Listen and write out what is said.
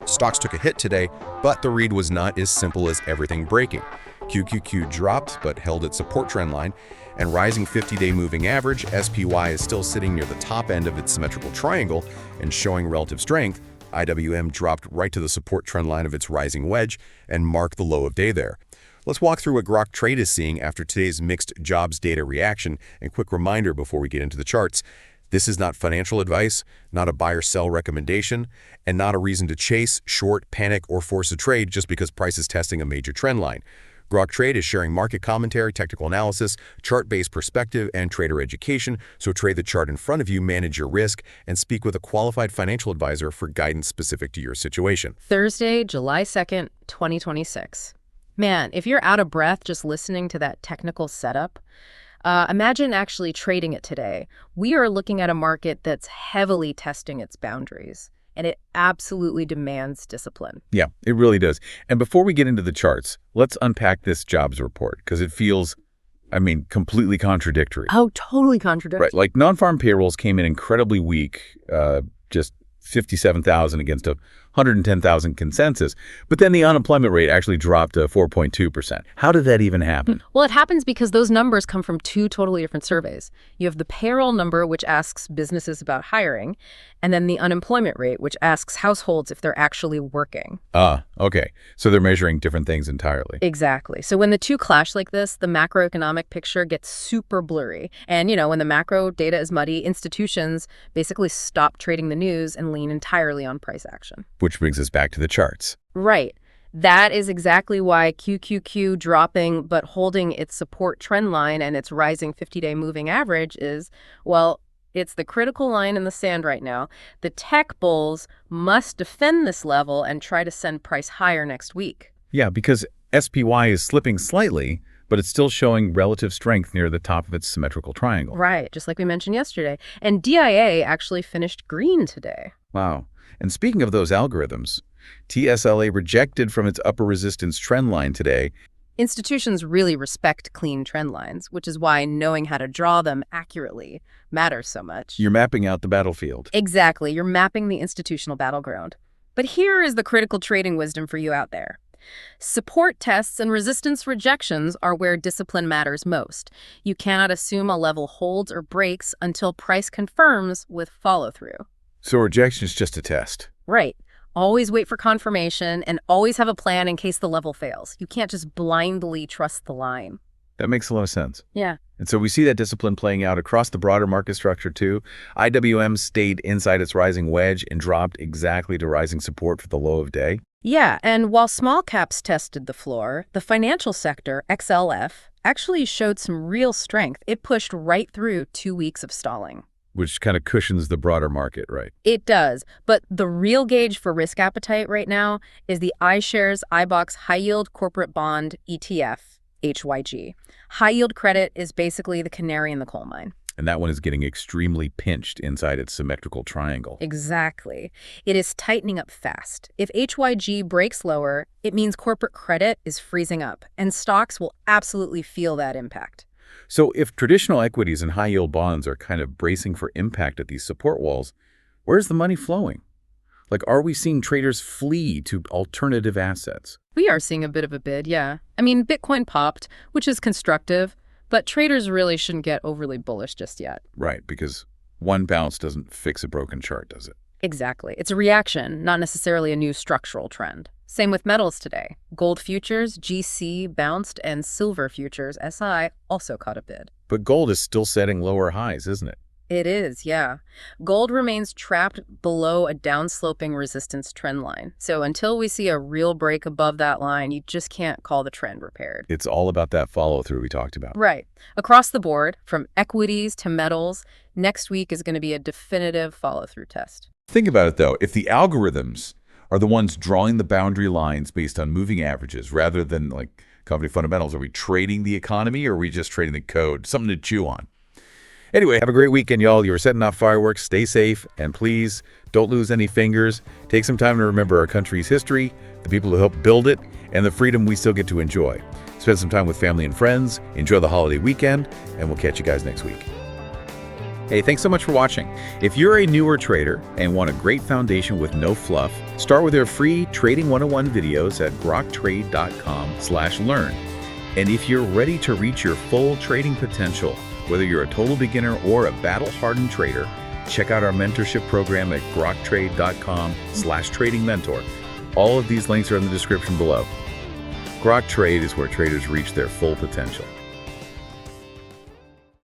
Stocks took a hit today, but the read was not as simple as everything breaking. QQQ dropped but held its support trend line, and rising 50-day moving average, SPY, is still sitting near the top end of its symmetrical triangle and showing relative strength. IWM dropped right to the support trend line of its rising wedge and marked the low of day there. Let's walk through what Grok Trade is seeing after today's mixed jobs data reaction, and quick reminder before we get into the charts. This is not financial advice, not a buy or sell recommendation, and not a reason to chase, short, panic, or force a trade just because price is testing a major trend line. Grok Trade is sharing market commentary, technical analysis, chart-based perspective, and trader education, so trade the chart in front of you, manage your risk, and speak with a qualified financial advisor for guidance specific to your situation. Thursday, July 2nd, 2026. Man, if you're out of breath just listening to that technical setup, imagine actually trading it today. We are looking at a market that's heavily testing its boundaries, and it absolutely demands discipline. Yeah, it really does. And before we get into the charts, let's unpack this jobs report because it feels, completely contradictory. Oh, totally contradictory. Right, like non-farm payrolls came in incredibly weak, just 57,000 against a 110,000 consensus. But then the unemployment rate actually dropped to 4.2%. How did that even happen? Well, it happens because those numbers come from two totally different surveys. You have the payroll number, which asks businesses about hiring, and then the unemployment rate, which asks households if they're actually working. Okay. So they're measuring different things entirely. Exactly. So when the two clash like this, the macroeconomic picture gets super blurry. And, when the macro data is muddy, institutions basically stop trading the news and lean entirely on price action. Which brings us back to the charts. Right. That is exactly why QQQ dropping but holding its support trend line and its rising 50-day moving average is, well, it's the critical line in the sand right now. The tech bulls must defend this level and try to send price higher next week. Yeah, because SPY is slipping slightly, but it's still showing relative strength near the top of its symmetrical triangle. Right, just like we mentioned yesterday. And DIA actually finished green today. Wow. And speaking of those algorithms, TSLA rejected from its upper resistance trend line today. Institutions really respect clean trend lines, which is why knowing how to draw them accurately matters so much. You're mapping out the battlefield. Exactly. You're mapping the institutional battleground. But here is the critical trading wisdom for you out there. Support tests and resistance rejections are where discipline matters most. You cannot assume a level holds or breaks until price confirms with follow-through. So rejection is just a test. Right. Always wait for confirmation and always have a plan in case the level fails. You can't just blindly trust the line. That makes a lot of sense. Yeah. And so we see that discipline playing out across the broader market structure too. IWM stayed inside its rising wedge and dropped exactly to rising support for the low of day. Yeah, and while small caps tested the floor, the financial sector, XLF, actually showed some real strength. It pushed right through 2 weeks of stalling. Which kind of cushions the broader market, right? It does, but the real gauge for risk appetite right now is the iShares iBoxx High Yield Corporate Bond ETF, HYG. High yield credit is basically the canary in the coal mine. And that one is getting extremely pinched inside its symmetrical triangle. Exactly. It is tightening up fast. If HYG breaks lower, it means corporate credit is freezing up, and stocks will absolutely feel that impact. So if traditional equities and high-yield bonds are kind of bracing for impact at these support walls, where's the money flowing? Like, are we seeing traders flee to alternative assets? We are seeing a bit of a bid, yeah. Bitcoin popped, which is constructive, but traders really shouldn't get overly bullish just yet. Right, because one bounce doesn't fix a broken chart, does it? Exactly. It's a reaction, not necessarily a new structural trend. Same with metals today. Gold futures, GC, bounced, and silver futures, SI, also caught a bid. But gold is still setting lower highs, isn't it? It is, yeah. Gold remains trapped below a downsloping resistance trend line. So until we see a real break above that line, you just can't call the trend repaired. It's all about that follow-through we talked about. Right. Across the board, from equities to metals, next week is going to be a definitive follow-through test. Think about it, though. If the algorithms are the ones drawing the boundary lines based on moving averages rather than like company fundamentals, are we trading the economy or are we just trading the code? Something to chew on. Anyway, have a great weekend, y'all. You're setting off fireworks. Stay safe, and please don't lose any fingers. Take some time to remember our country's history, the people who helped build it, and the freedom we still get to enjoy. Spend some time with family and friends. Enjoy the holiday weekend, and we'll catch you guys next week. Hey, thanks so much for watching. If you're a newer trader and want a great foundation with no fluff, start with our free Trading 101 videos at groktrade.com/learn. And if you're ready to reach your full trading potential, whether you're a total beginner or a battle-hardened trader, check out our mentorship program at groktrade.com/trading mentor. All of these links are in the description below. Grok Trade is where traders reach their full potential.